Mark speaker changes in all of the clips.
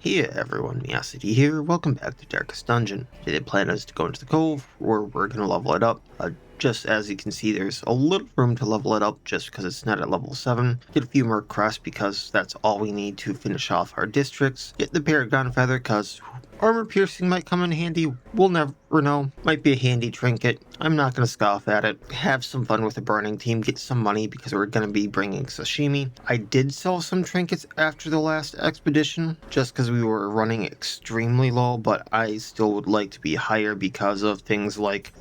Speaker 1: Hey everyone, Miacidae here, welcome back to Darkest Dungeon. Today the plan is to go into the Cove, where we're going to level it up. Just as you can see, there's a little room to level it up just because it's not at level 7. Get a few more crests because that's all we need to finish off our districts. Get the Paragon Feather because armor piercing might come in handy. We'll never know. Might be a handy trinket. I'm not going to scoff at it. Have some fun with the burning team. Get some money because we're going to be bringing Sashimi. I did sell some trinkets after the last expedition just because we were running extremely low, but I still would like to be higher because of things like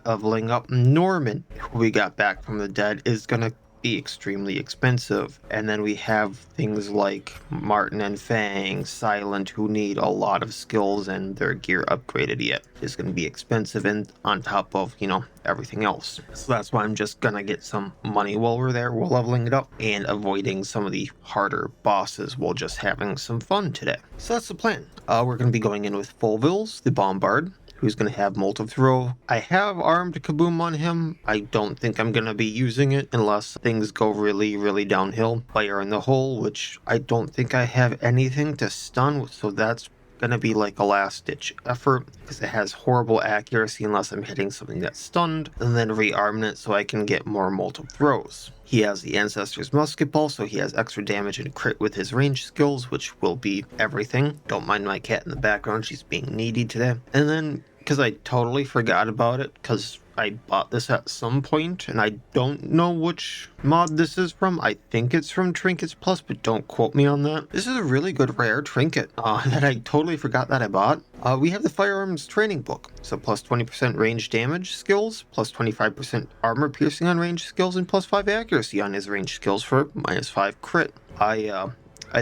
Speaker 1: leveling up. Norman, who we got back from the dead, is going to be extremely expensive, and then we have things like Martin and Fang, Silent, who need a lot of skills and their gear upgraded yet. It's going to be expensive, and on top of, everything else. So that's why I'm just gonna get some money while we're there, while leveling it up, and avoiding some of the harder bosses while just having some fun today. So that's the plan. We're going to be going in with Fulvils, the Bombard, who's going to have multi-throw. I have armed Kaboom on him. I don't think I'm going to be using it unless things go really downhill. Fire in the hole, which I don't think I have anything to stun, so that's going to be like a last-ditch effort because it has horrible accuracy unless I'm hitting something that's stunned, and then rearming it so I can get more multiple throws. He has the Ancestor's Musket Ball, so he has extra damage and crit with his range skills, which will be everything. Don't mind my cat in the background, she's being needy today. And then, because I totally forgot about it, because I bought this at some point, and I don't know which mod this is from. I think it's from Trinkets Plus, but don't quote me on that. This is a really good rare trinket that I totally forgot that I bought. We have the Firearms Training Book, so plus 20% range damage skills, plus 25% armor piercing on range skills, and plus 5 accuracy on his range skills for minus 5 crit. I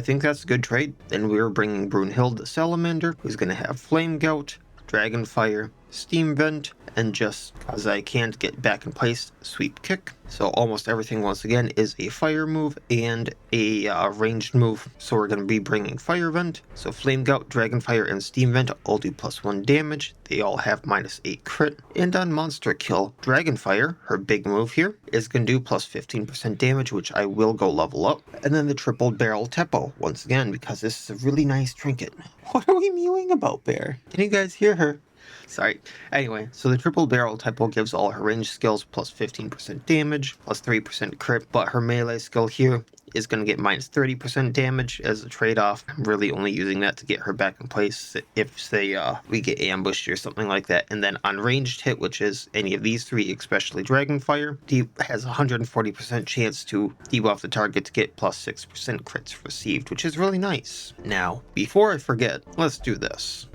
Speaker 1: think that's a good trade. Then we're bringing Brunhild the Salamander, who's going to have Flame Gout, Dragon Fire, Steam Vent, and just because I can't get back in place, Sweep Kick. So almost everything once again is a fire move and a ranged move. So we're going to be bringing Fire Vent. So Flame Gout, Dragon Fire, and Steam Vent all do plus 1 damage. They all have minus 8 crit. And on Monster Kill, Dragon Fire, her big move here, is going to do plus 15% damage, which I will go level up. And then the Triple Barrel Teppo, once again, because this is a really nice trinket. What are we mewing about, Bear? Can you guys hear her? Sorry. Anyway, so the Triple Barrel Typo gives all her range skills plus 15% damage, plus 3% crit, but her melee skill here is going to get minus 30% damage as a trade-off. I'm really only using that to get her back in place if, say, we get ambushed or something like that. And then on ranged hit, which is any of these three, especially Dragonfire, has a 140% chance to debuff the target to get plus 6% crits received, which is really nice. Now, before I forget, let's do this.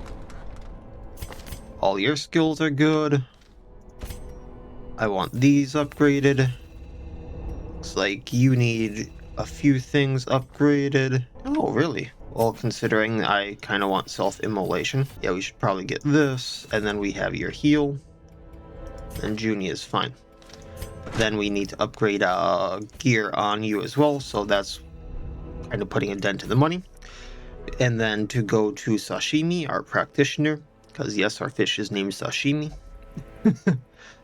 Speaker 1: All your skills are good. I want these upgraded. Looks like you need a few things upgraded. Oh, really? Well, considering I kind of want self-immolation. Yeah, we should probably get this. And then we have your heal. And Junie is fine. But then we need to upgrade gear on you as well. So that's kind of putting a dent in the money. And then to go to Sashimi, our Practitioner. Because yes, our fish is named Sashimi.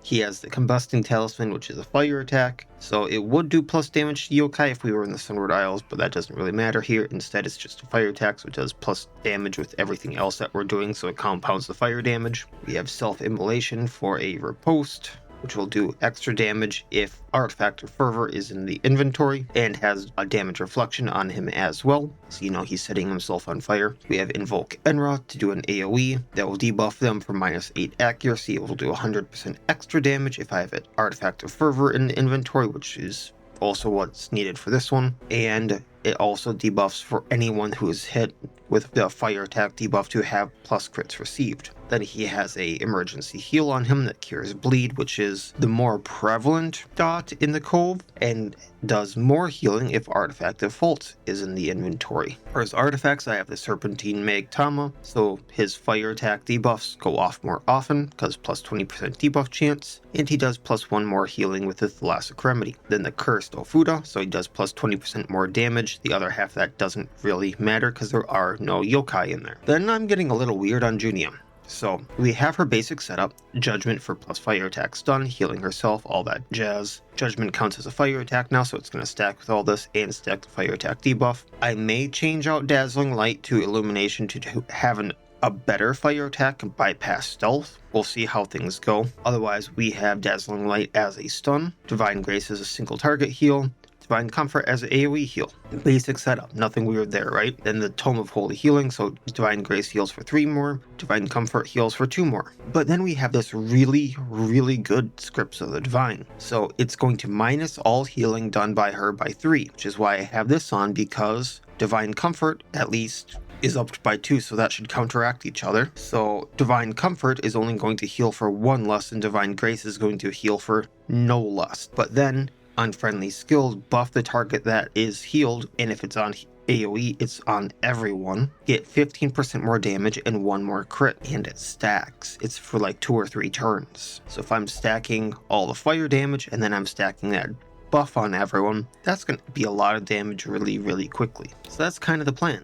Speaker 1: He has the Combusting Talisman, which is a fire attack. So it would do plus damage to yokai if we were in the Sunward Isles, but that doesn't really matter here. Instead, it's just a fire attack, so it does plus damage with everything else that we're doing, so it compounds the fire damage. We have Self-Immolation for a riposte, which will do extra damage if Artifact of Fervor is in the inventory and has a damage reflection on him as well. So he's setting himself on fire. We have Invoke Enra to do an AoE that will debuff them for minus 8 accuracy. It will do 100% extra damage if I have an Artifact of Fervor in the inventory, which is also what's needed for this one. And it also debuffs for anyone who is hit with the fire attack debuff to have plus crits received. Then he has a emergency heal on him that cures bleed, which is the more prevalent dot in the Cove, and does more healing if Artifact of Fault is in the inventory. For his artifacts, I have the Serpentine Magtama, so his fire attack debuffs go off more often, because plus 20% debuff chance, and he does plus 1 more healing with the Thalassic Remedy. Then the Cursed Ofuda, so he does plus 20% more damage. The other half of that doesn't really matter, because there are no yokai in there. Then I'm getting a little weird on Junia. So we have her basic setup, Judgment for plus fire attack stun, healing herself, all that jazz. Judgment counts as a fire attack now, so it's going to stack with all this and stack the fire attack debuff. I may change out Dazzling Light to Illumination to have a better fire attack and bypass stealth. We'll see how things go. Otherwise, we have Dazzling Light as a stun, Divine Grace as a single target heal, Divine Comfort as an AoE heal. Basic setup, nothing weird there, right? Then the Tome of Holy Healing, so Divine Grace heals for 3 more, Divine Comfort heals for 2 more. But then we have this really, really good Scripts of the Divine. So it's going to minus all healing done by her by 3, which is why I have this on, because Divine Comfort, at least, is upped by 2, so that should counteract each other. So Divine Comfort is only going to heal for 1 less, and Divine Grace is going to heal for no less. But then Unfriendly Skills buff the target that is healed, and if it's on AoE, it's on everyone. Get 15% more damage and 1 more crit, and it stacks. It's for like 2 or 3 turns. So if I'm stacking all the fire damage, and then I'm stacking that buff on everyone, that's going to be a lot of damage really, really quickly. So that's kind of the plan.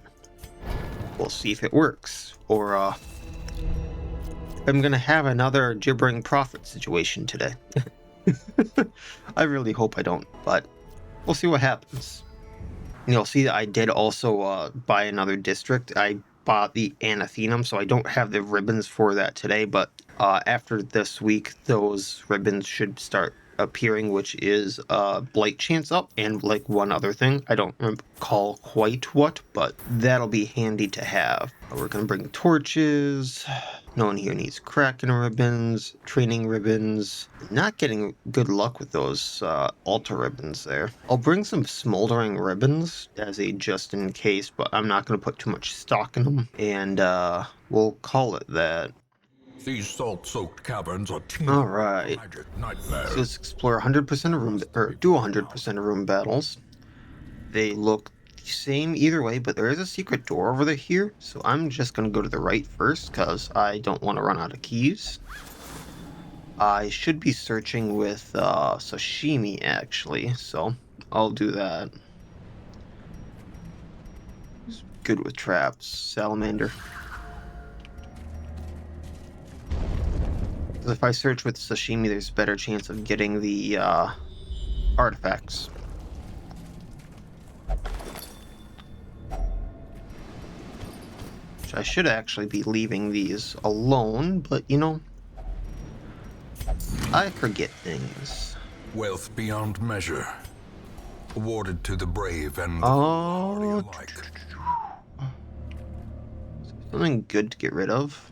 Speaker 1: We'll see if it works, or I'm going to have another Gibbering Prophet situation today. I really hope I don't, but we'll see what happens. You'll see that I did also buy another district. I bought the Anathenum, so I don't have the ribbons for that today, but after this week, those ribbons should start appearing, which is Blight Chance up and like one other thing. I don't recall quite what, but that'll be handy to have. We're going to bring torches. No one here needs Kraken ribbons, training ribbons. Not getting good luck with those altar ribbons there. I'll bring some smoldering ribbons as a just in case, but I'm not going to put too much stock in them. And we'll call it that.
Speaker 2: These salt-soaked caverns are
Speaker 1: all right. So let's explore 100% of room, or do 100% of room battles. They look the same either way, but there is a secret door over there here. So I'm just gonna go to the right first because I don't want to run out of keys. I should be searching with Sashimi actually, so I'll do that. He's good with traps. Salamander. If I search with Sashimi, there's a better chance of getting the artifacts. Which I should actually be leaving these alone, but you know, I forget things.
Speaker 2: Wealth beyond measure, awarded to the brave and alike.
Speaker 1: Something good to get rid of.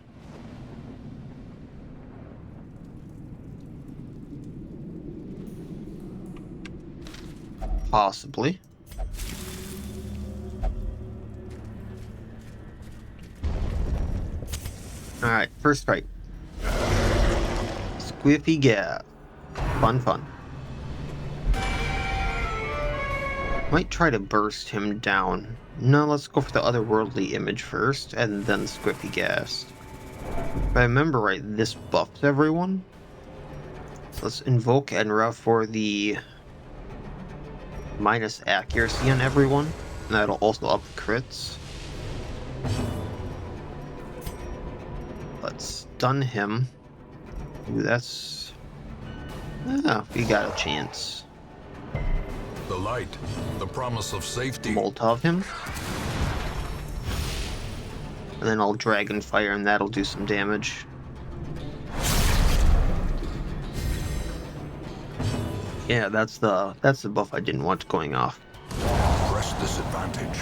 Speaker 1: Possibly. Alright, first fight. Squiffy Gap. Fun. Might try to burst him down. No, let's go for the otherworldly image first, and then Squiffy Gas. If I remember right, this buffs everyone. So let's invoke Enra for the minus accuracy on everyone, and that'll also up the crits. Let's stun him. Ooh, that's... ah, we got a chance.
Speaker 2: The light, the promise of safety.
Speaker 1: Molotov him. And then I'll Dragon Fire, and that'll do some damage. Yeah, that's the buff I didn't want going off.
Speaker 2: Press this advantage.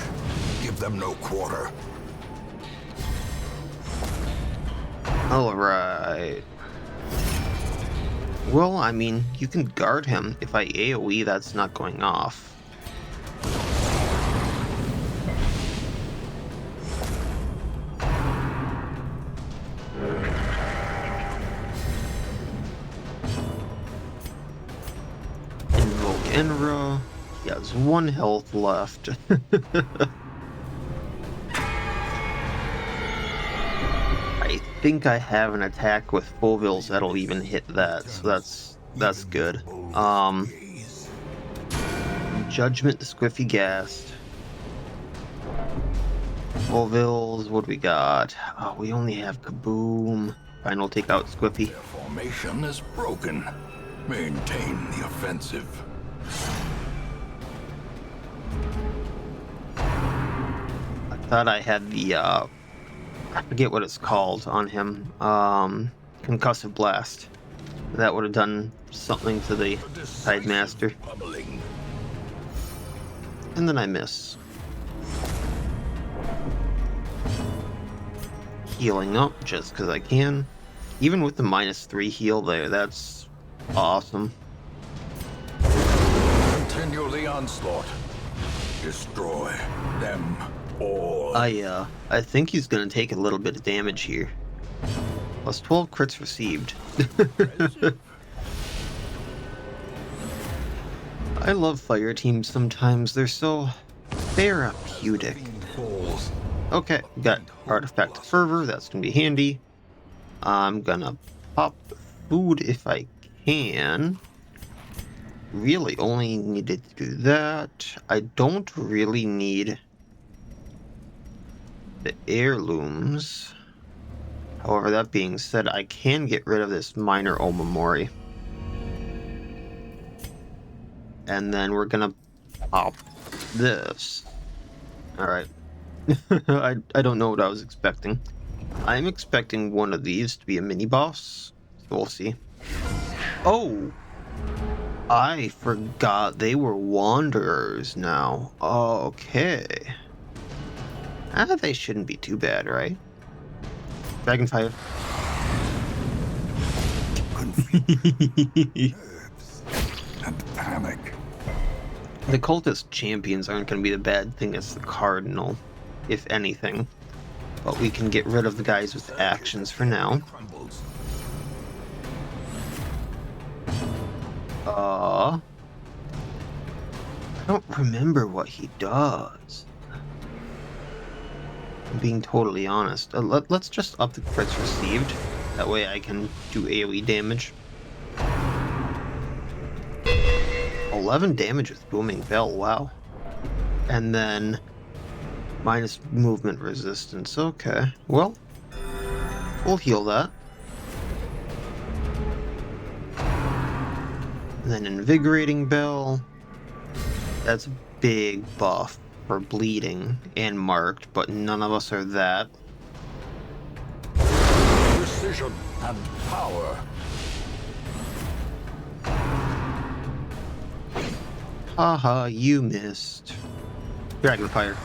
Speaker 2: Give them no quarter.
Speaker 1: Alright. Well, I mean, you can guard him. If I AoE, that's not going off. Enra. He has 1 health left. I think I have an attack with Fulvilles that'll even hit that, so that's good. Judgment, Squiffy Gast. Ovills, what do we got? Oh, we only have Kaboom. Fine, we'll take out Squiffy.
Speaker 2: Their formation is broken. Maintain the offensive.
Speaker 1: I thought I had the, I forget what it's called on him. Concussive Blast. That would have done something to the Tidemaster. And then I miss. Healing up just because I can. Even with the -3 heal there, that's awesome.
Speaker 2: Continue the onslaught. Destroy them all.
Speaker 1: I think he's gonna take a little bit of damage here. Plus 12 crits received. I love fire teams sometimes. They're so therapeutic. Okay, got Artifact of Fervor. That's gonna be handy. I'm gonna pop food if I can. Really only needed to do that. I don't really need the heirlooms. However, that being said, I can get rid of this minor Omamori. And then we're gonna pop this. Alright. I don't know what I was expecting. I'm expecting one of these to be a MIniboss. So we'll see. Oh! I forgot they were Wanderers now. Okay. They shouldn't be too bad, right? Dragonfire.
Speaker 2: Nerves and panic.
Speaker 1: The Cultist champions aren't going to be the bad thing as the Cardinal, if anything. But we can get rid of the guys with actions for now. I don't remember what he does. I'm being totally honest. Let's just up the crits received. That way I can do AoE damage. 11 damage with Booming Bell, wow. And then minus movement resistance. Okay, well, we'll heal that. And then Invigorating Bell. That's a big buff for bleeding and marked, but none of us are that.
Speaker 2: Precision and power.
Speaker 1: Haha, you missed. Dragonfire.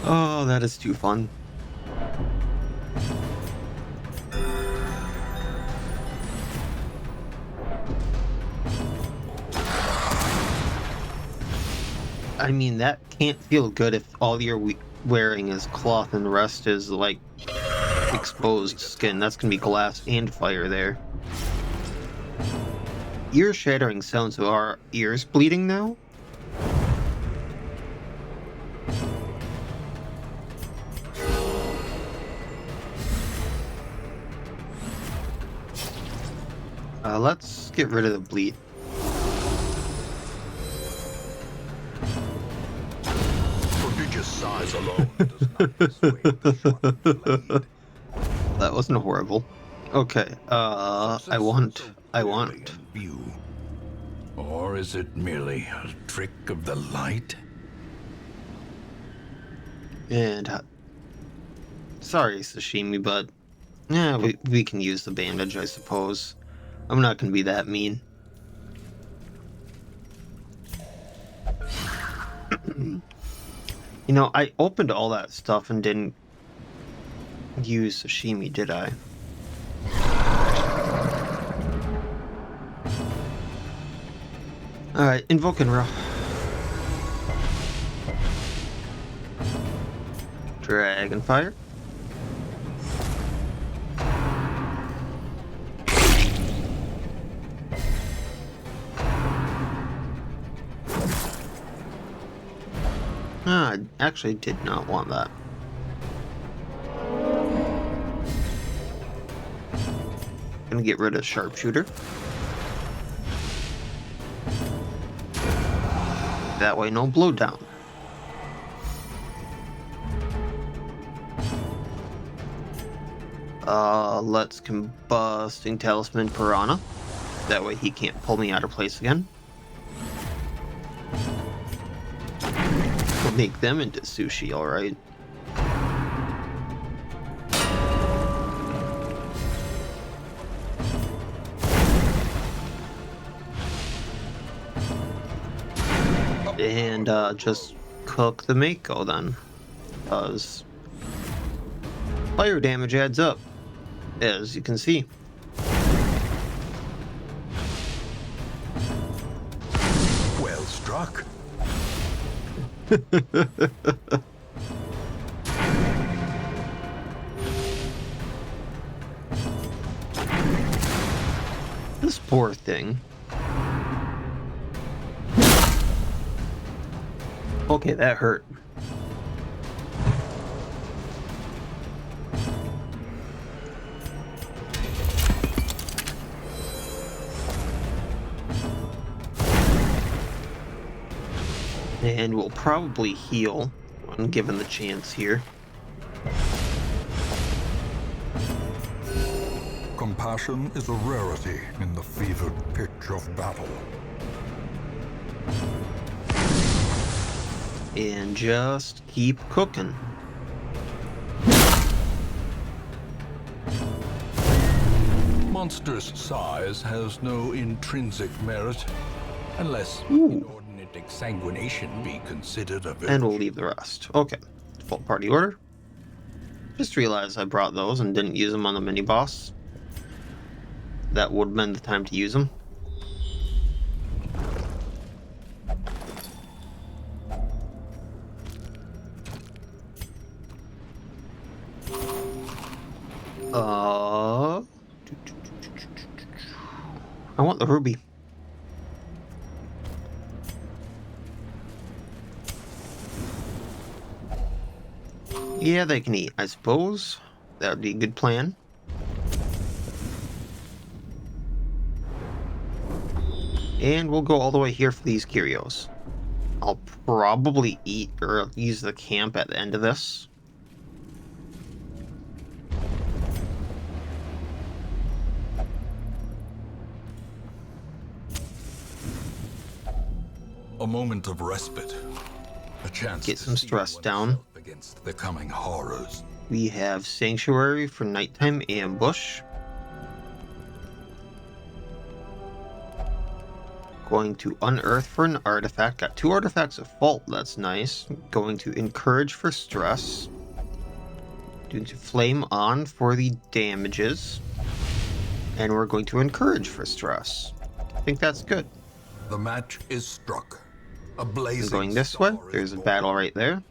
Speaker 1: Oh, that is too fun. I mean, that can't feel good if all you're wearing is cloth and the rest is, like, exposed skin. That's gonna be glass and fire there. Ear shattering sounds, so our ears bleeding now? Let's get rid of the bleed.
Speaker 2: Prodigious size alone does not persuade the sharp blade.
Speaker 1: That wasn't horrible. Okay, I want.
Speaker 2: View. Or is it merely a trick of the light?
Speaker 1: And sorry, Sashimi, but yeah, we can use the bandage, I suppose. I'm not gonna be that mean. You know, I opened all that stuff and didn't use Sashimi, did I? Alright, invoke and row. Dragonfire. I actually did not want that. Gonna get rid of Sharpshooter. That way, no blowdown. Let's Combusting Talisman Piranha. That way he can't pull me out of place again. We'll make them into sushi, alright. And just cook the Mako then, because fire damage adds up, as you can see.
Speaker 2: Well struck.
Speaker 1: This poor thing. Okay, that hurt. And we'll probably heal when given the chance here.
Speaker 2: Compassion is a rarity in the fevered pitch of battle.
Speaker 1: And just keep cooking.
Speaker 2: Monster's size has no intrinsic merit, unless inordinate exsanguination be considered a virtue.
Speaker 1: And we'll leave the rest. Okay, full party order. Just realized I brought those and didn't use them on the MIniboss. That would have been the time to use them. I want the ruby. Yeah, they can eat, I suppose. That would be a good plan. And we'll go all the way here for these curios. I'll probably eat or use the camp at the end of this.
Speaker 2: A moment of respite. A chance
Speaker 1: Get
Speaker 2: to
Speaker 1: some
Speaker 2: steel
Speaker 1: stress down.
Speaker 2: oneself against the coming horrors.
Speaker 1: We have Sanctuary for nighttime ambush. Going to unearth for an artifact. Got 2 artifacts of fault, that's nice. Going to encourage for stress. Going to flame on for the damages. And we're going to encourage for stress. I think that's good.
Speaker 2: The match is struck. A blazing
Speaker 1: Going this way,
Speaker 2: star is
Speaker 1: there's a
Speaker 2: born.
Speaker 1: battle right there.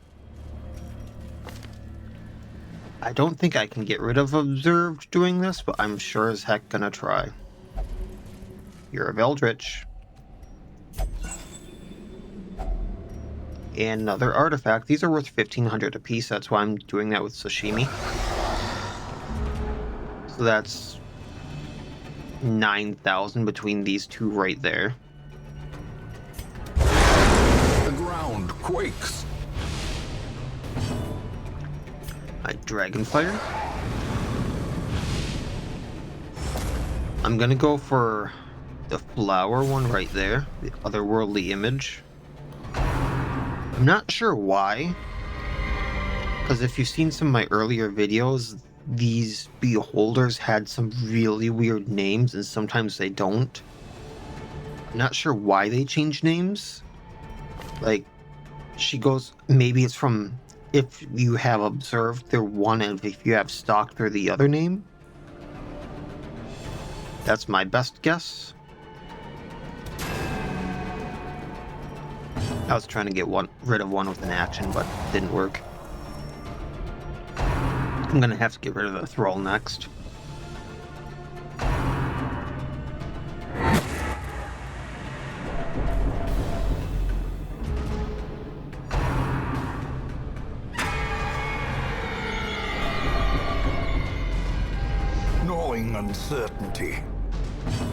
Speaker 1: I don't think I can get rid of Observed doing this, but I'm sure as heck gonna try. You're of Eldritch. And another artifact. These are worth 1,500 apiece, that's why I'm doing that with Sashimi. So that's 9,000 between these two right there.
Speaker 2: The ground quakes.
Speaker 1: My Dragonfire. I'm gonna go for the flower one right there, the otherworldly image. I'm not sure why, because if you've seen some of my earlier videos, these beholders had some really weird names, and sometimes they don't. I'm not sure why they change names. Like, she goes, maybe it's from if you have observed, they're one, and if you have stalked, they're the other name. That's my best guess. I was trying to get rid of one with an action, but it didn't work. I'm gonna have to get rid of the thrall next.
Speaker 2: Gnawing uncertainty.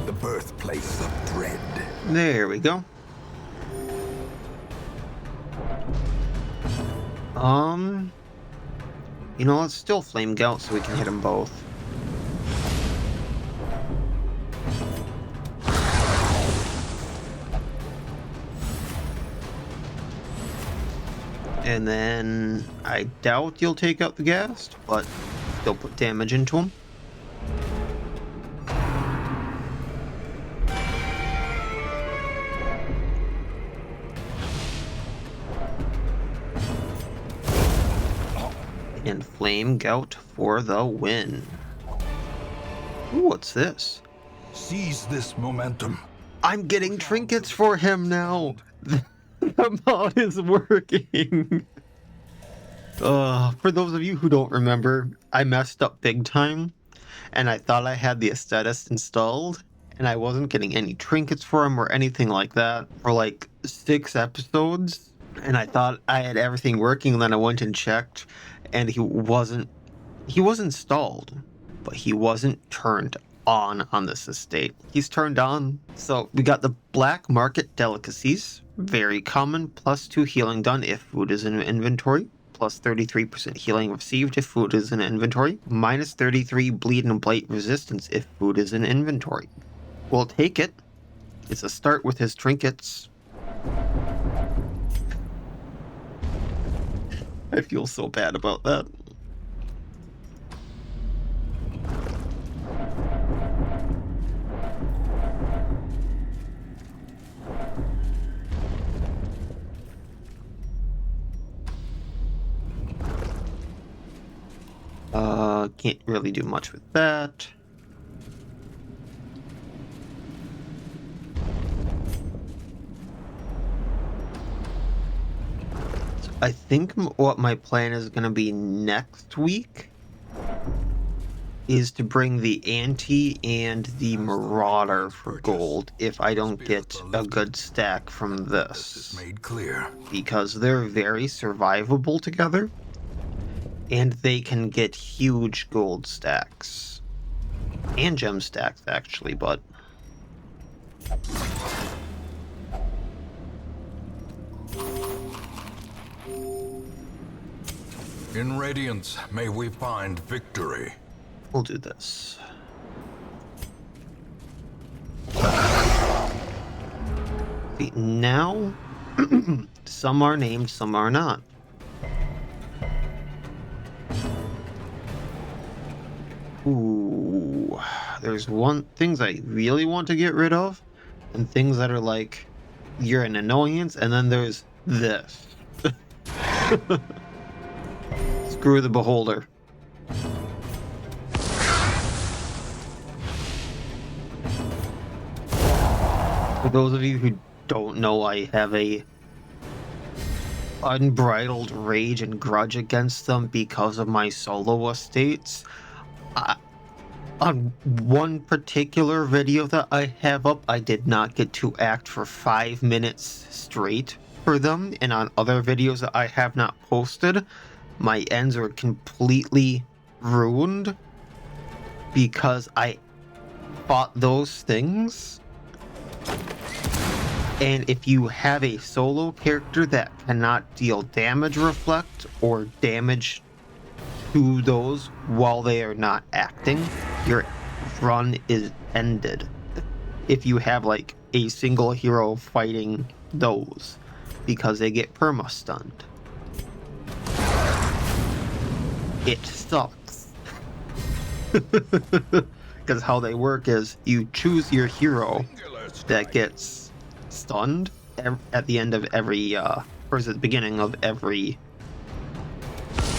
Speaker 2: The birthplace of dread.
Speaker 1: There we go. You know, let's still flame Gaunts so we can hit them both. And then I doubt you'll take out the ghast, but still put damage into him. And Flame Gout for the win. Ooh, what's this?
Speaker 2: Seize this momentum.
Speaker 1: I'm getting trinkets for him now. The mod is working. For those of you who don't remember, I messed up big time, and I thought I had the Aesthetis installed, and I wasn't getting any trinkets for him or anything like that for like 6 episodes, and I thought I had everything working, and then I went and checked, and he was installed, but he wasn't turned on this estate. He's turned on. So we got the Black Market Delicacies, very common, +2 healing done if food is in inventory, plus 33% healing received if food is in inventory, minus 33 bleed and blight resistance if food is in inventory. We'll take it. It's a start with his trinkets. I feel so bad about that. Can't really do much with that. So I think what my plan is going to be next week is to bring the Anti and the Marauder for gold if I don't get a good stack from this.
Speaker 2: Made clear.
Speaker 1: Because they're very survivable together. And they can get huge gold stacks. And gem stacks, actually, but...
Speaker 2: In Radiance, may we find victory.
Speaker 1: We'll do this. See, now, some are named, some are not. Ooh, there's things I really want to get rid of, and things that are like, you're an annoyance, and then there's this. Screw the Beholder. For those of you who don't know, I have a unbridled rage and grudge against them because of my solo estates. On one particular video that I have up, I did not get to act for 5 minutes straight for them, and on other videos that I have not posted, my ends are completely ruined because I fought those things. And if you have a solo character that cannot deal damage reflect or damage to those while they are not acting, your run is ended. If you have like a single hero fighting those, because they get perma-stunned. It sucks. Because how they work is you choose your hero that gets stunned at the end of every, or is it the beginning of every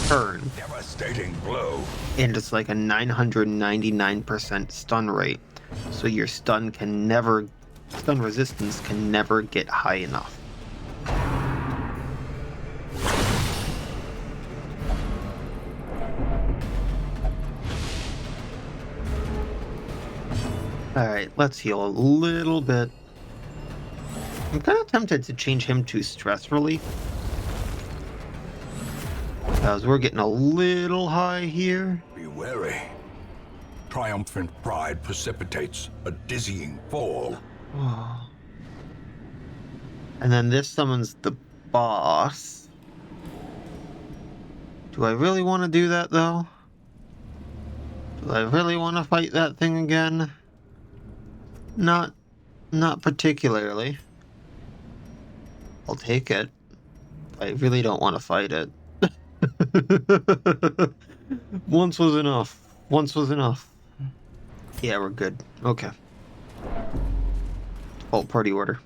Speaker 1: turn.
Speaker 2: Devastating blow.
Speaker 1: And it's like a 999% stun rate. So your stun resistance can never get high enough. Alright, let's heal a little bit. I'm kind of tempted to change him to stress relief. Because we're getting a little high here.
Speaker 2: Be wary. Triumphant pride precipitates a dizzying fall.
Speaker 1: And then this summons the boss. Do I really want to do that, though? Do I really want to fight that thing again? Not particularly. I'll take it. I really don't want to fight it. Once was enough. Once was enough. Yeah, we're good. Okay. Default party order.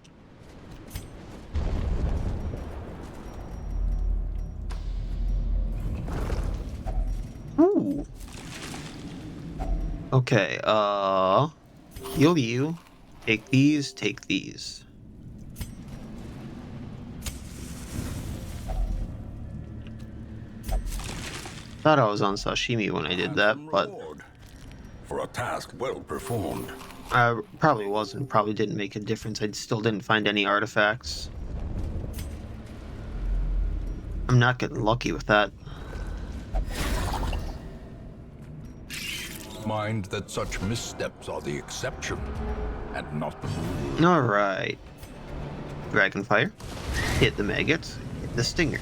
Speaker 1: Ooh. Okay, heal you. Take these, take these. Thought I was on Sashimi when I did that, but
Speaker 2: for a task well performed.
Speaker 1: I probably wasn't. Probably didn't make a difference. I still didn't find any artifacts. I'm not getting lucky with that.
Speaker 2: Mind that such missteps are the exception, and not the rule.
Speaker 1: Alright. Dragonfire. Hit the maggots. Hit the stinger.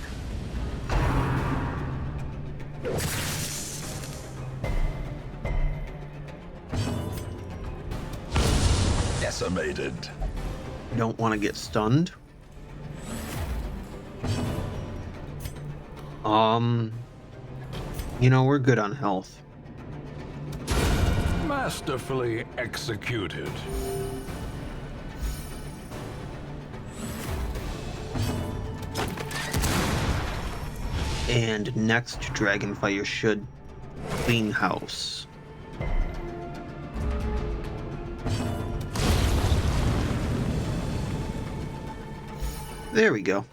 Speaker 2: Decimated.
Speaker 1: Don't want to get stunned. You know, we're good on health.
Speaker 2: Masterfully executed.
Speaker 1: And next Dragonfire should clean house. There we go.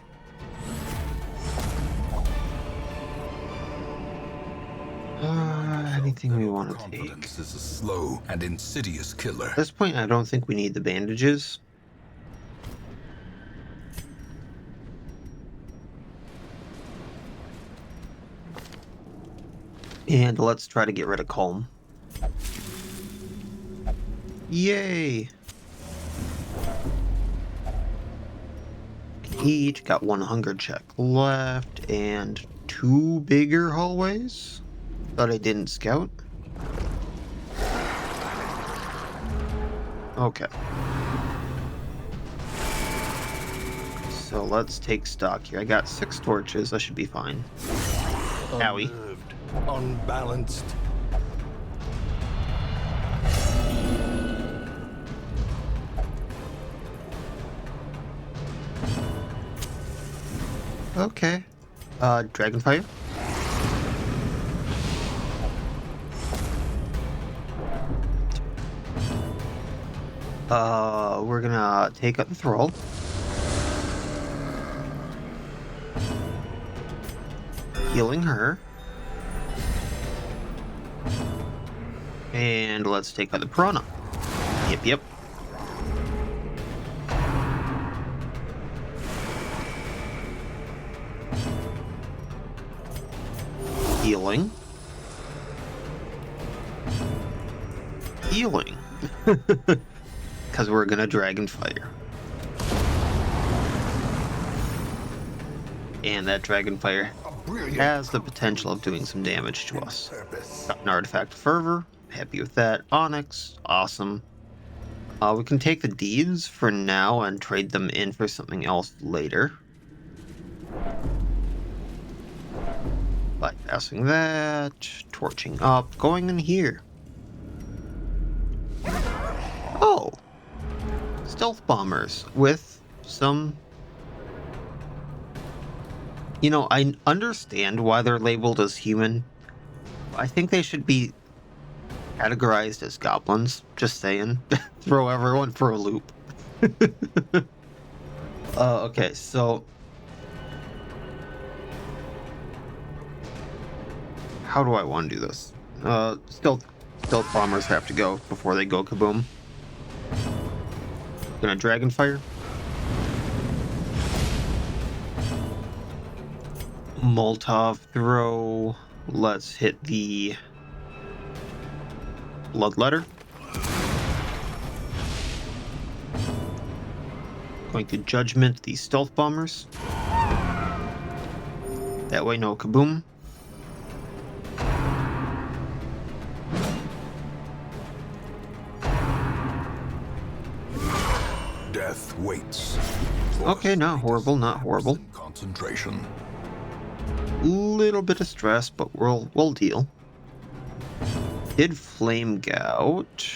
Speaker 1: Anything we want to take.
Speaker 2: Confidence is a slow and insidious killer.
Speaker 1: At this point, I don't think we need the bandages. And let's try to get rid of calm. Yay! Each got one hunger check left and 2 bigger hallways. Thought I didn't scout. Okay. So let's take stock here. I got 6 torches. I should be fine. Owie.
Speaker 2: Unnerved, unbalanced.
Speaker 1: Okay. Dragonfire. We're gonna take out the thrall. Healing her. And let's take out the piranha. Yep. Healing. Because we're gonna Dragonfire. And that Dragonfire has the potential of doing some damage to us. Got an Artifact of Fervor. Happy with that. Onyx. Awesome. We can take the deeds for now and trade them in for something else later. Bypassing that. Torching up. Going in here. Oh! Stealth bombers with some... You know, I understand why they're labeled as human. I think they should be categorized as goblins. Just saying. Throw everyone for a loop. Okay, so... How do I want to do this? Stealth bombers have to go before they go kaboom. Gonna Dragonfire. Molotov throw. Let's hit the Bloodletter. Going to Judgment the Stealth Bombers. That way, no kaboom.
Speaker 2: Death waits.
Speaker 1: Okay, not horrible, not horrible.
Speaker 2: Concentration.
Speaker 1: Little bit of stress, but we'll deal. Did Flame Gout.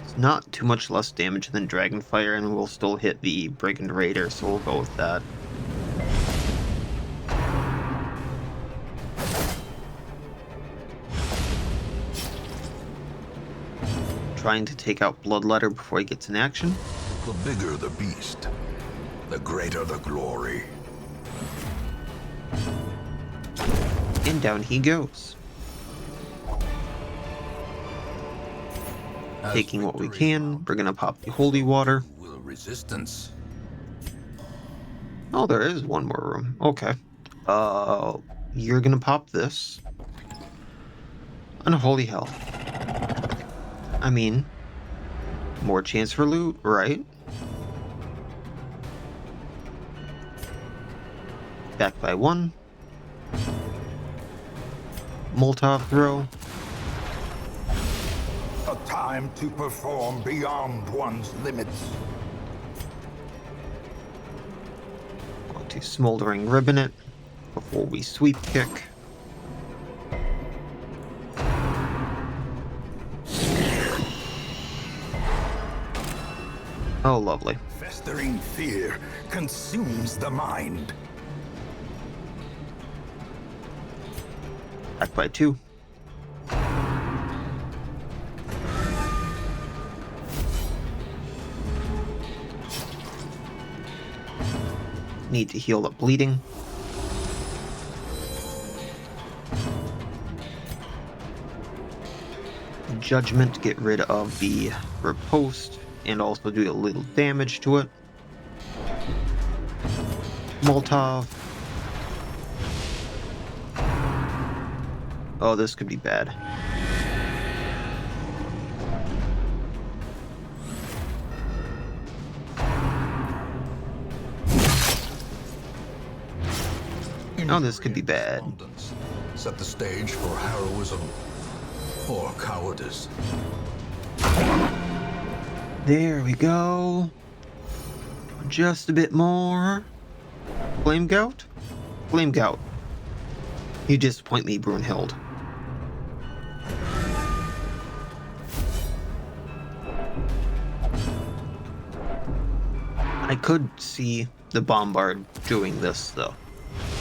Speaker 1: It's not too much less damage than Dragonfire, and we'll still hit the Brigand Raider, so we'll go with that. Trying to take out Bloodletter before he gets in action.
Speaker 2: The bigger the beast, the greater the glory.
Speaker 1: And down he goes. Taking what we can, we're gonna pop the Holy Water.
Speaker 2: Will resistance.
Speaker 1: Oh, there is one more room. Okay. You're gonna pop this. And holy hell. I mean, more chance for loot, right? Back by one. Molotov throw.
Speaker 3: A time to perform beyond one's limits.
Speaker 1: Going to Smoldering Ribbon it before we sweep kick. Oh, lovely.
Speaker 3: Festering fear consumes the mind.
Speaker 1: Back by two. Need to heal up bleeding. Judgment to get rid of the riposte and also do a little damage to it. Molotov. Oh, this could be bad. Oh, this could be bad.
Speaker 2: Set the stage for heroism or cowardice.
Speaker 1: There we go. Just a bit more. Flame Gout? Flame Gout. You disappoint me, Brunhild. I could see the Bombard doing this, though.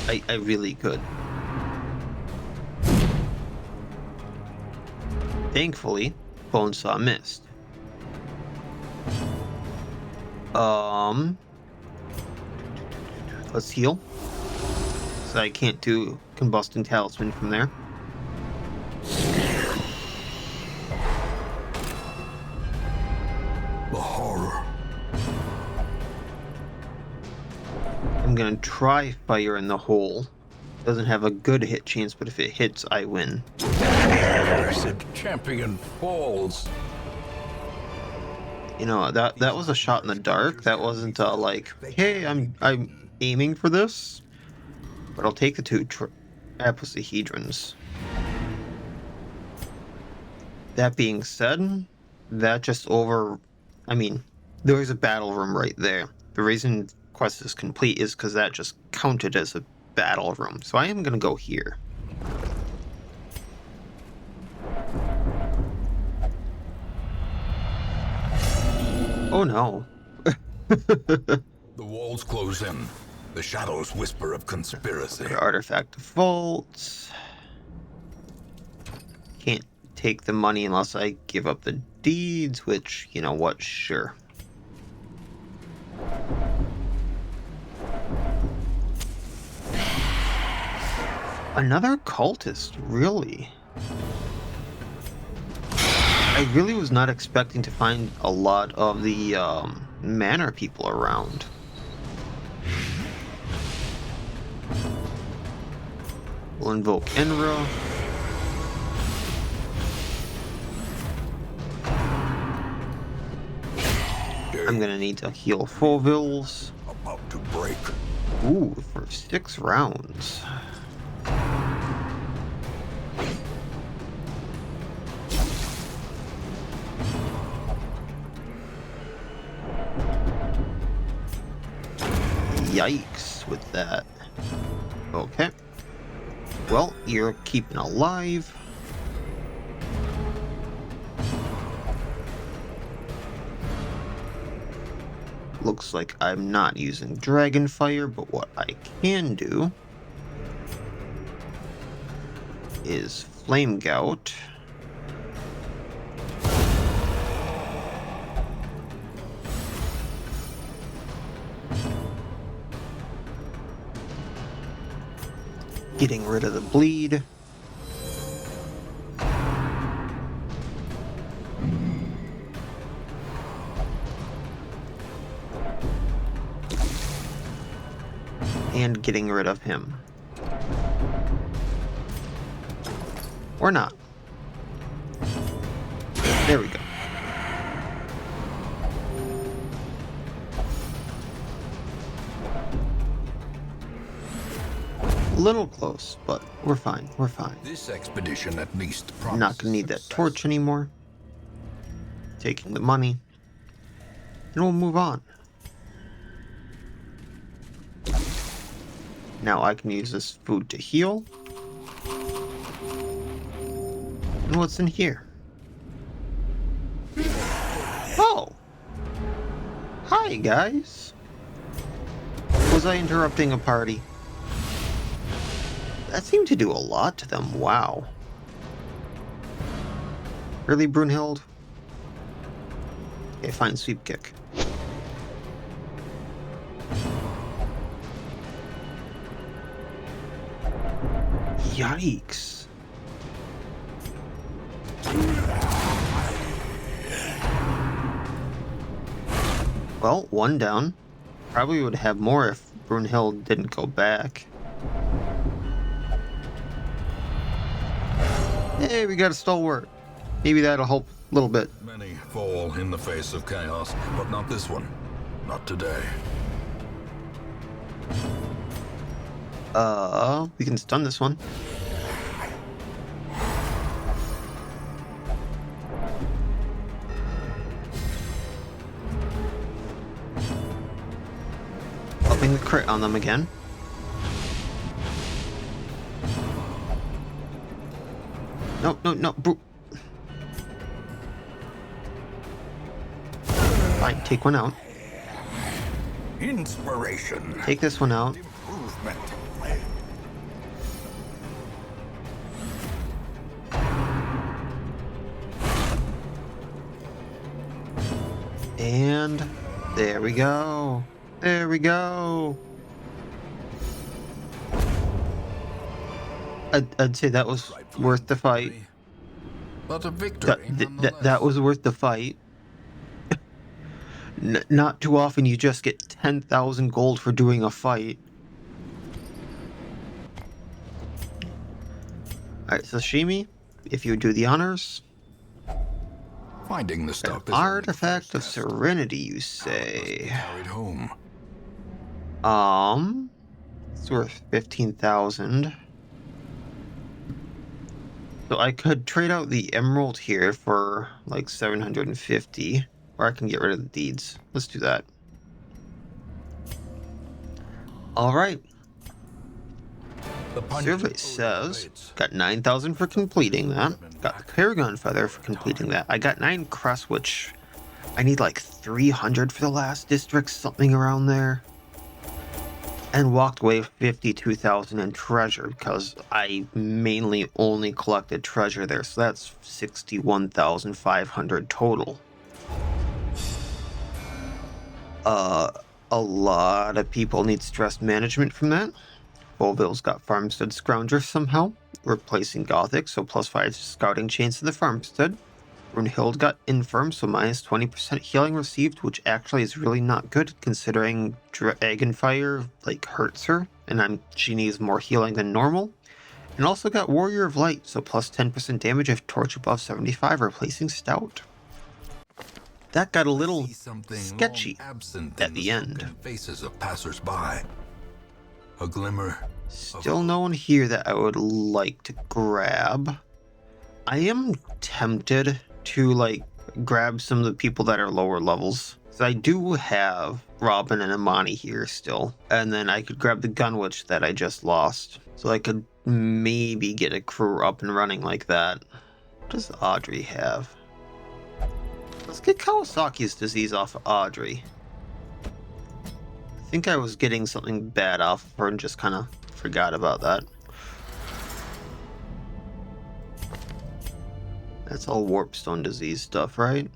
Speaker 1: I really could. Thankfully, Bonesaw missed. Let's heal. So I can't do Combusting Talisman from there.
Speaker 2: The horror.
Speaker 1: I'm gonna try Fire in the Hole. Doesn't have a good hit chance, but if it hits, I win.
Speaker 2: Cursed champion falls.
Speaker 1: You know, that was a shot in the dark. That wasn't like, hey, I'm aiming for this. But I'll take the two Apocehedrons. That being said, that just I mean, there's a battle room right there. The reason quest is complete is because that just counted as a battle room. So I am going to go here. Oh no.
Speaker 2: The walls close in. The shadows whisper of conspiracy.
Speaker 1: Artifact defaults. Can't take the money unless I give up the deeds, which, you know what, sure. Another cultist, really? I really was not expecting to find a lot of the Manor people around. We'll invoke Enra. I'm gonna need to heal Fulvilles.
Speaker 2: About to break.
Speaker 1: Ooh, for 6 rounds. Yikes with that. Okay. Well, you're keeping alive. Looks like I'm not using Dragon Fire, but what I can do is Flame Gout. Getting rid of the bleed. And getting rid of him. Or not. There we go. A little close, but we're fine. We're fine.
Speaker 2: This expedition at least
Speaker 1: I'm not gonna need that torch anymore. Taking the money. And we'll move on. Now I can use this food to heal. And what's in here? Oh! Hi, guys! Was I interrupting a party? That seemed to do a lot to them, wow. Really, Brunhild? Okay, fine, sweep kick. Yikes. Well, one down. Probably would have more if Brunhild didn't go back. Hey, we got a stalwart. Maybe that'll help a little bit.
Speaker 2: Many fall in the face of chaos, but not this one. Not today.
Speaker 1: We can stun this one. Upping the crit on them again. No, no, no. Fine, take one out.
Speaker 3: Inspiration.
Speaker 1: Take this one out.
Speaker 3: Improvement.
Speaker 1: And there we go. There we go. I'd say that was worth the fight.
Speaker 2: But a victory.
Speaker 1: That was worth the fight. Not too often you just get 10,000 gold for doing a fight. Alright, Sashimi, if you do the honors.
Speaker 2: Finding the stuff is
Speaker 1: Artifact of Serenity, you say?
Speaker 2: carried home.
Speaker 1: It's worth 15,000. So I could trade out the emerald here for like 750, or I can get rid of the deeds. Let's do that. All right. Survey says got 9,000 for completing that. Got the Paragon Feather for completing that. I got 9 crests, which I need like 300 for the last district, something around there. And walked away with 52,000 in treasure because I mainly only collected treasure there. So that's 61,500 total. A lot of people need stress management from that. Beauville's got Farmstead Scrounger somehow, replacing Gothic, so +5 scouting chains to the Farmstead. Brunhild got Infirm, so minus 20% healing received, which actually is really not good considering Dragon Fire like hurts her, and she needs more healing than normal. And also got Warrior of Light, so plus 10% damage if torch above 75, replacing Stout. That got a little sketchy at the end.
Speaker 2: Faces of passers-by. A glimmer.
Speaker 1: Still no one here that I would like to grab. I am tempted to like grab some of the people that are lower levels So I do have Robin and Imani here still, and then I could grab the Gunwitch that I just lost. So I could maybe get a crew up and running like that. What does Audrey have? Let's get Kawasaki's disease off of Audrey. I think I was getting something bad off of her and just kind of forgot about that. That's all Warpstone disease stuff, right?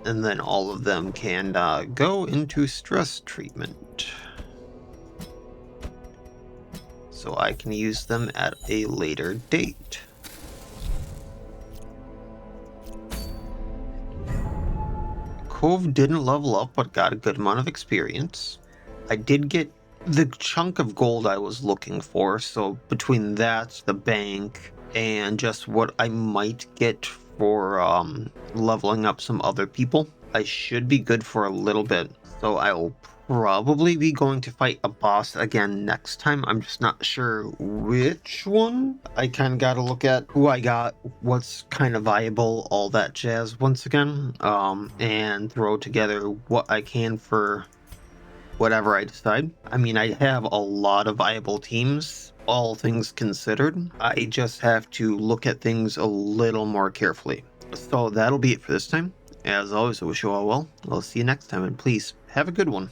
Speaker 1: And then all of them can go into stress treatment. So I can use them at a later date. Cove didn't level up, but got a good amount of experience. I did get the chunk of gold I was looking for, so between that, the bank, and just what I might get for leveling up some other people, I should be good for a little bit. So I'll probably be going to fight a boss again next time. I'm just not sure which one. I kind of got to look at who I got, what's kind of viable, all that jazz once again, and throw together what I can for whatever I decide. I mean, I have a lot of viable teams, all things considered. I just have to look at things a little more carefully. So that'll be it for this time. As always, I wish you all well. I'll see you next time, and please have a good one.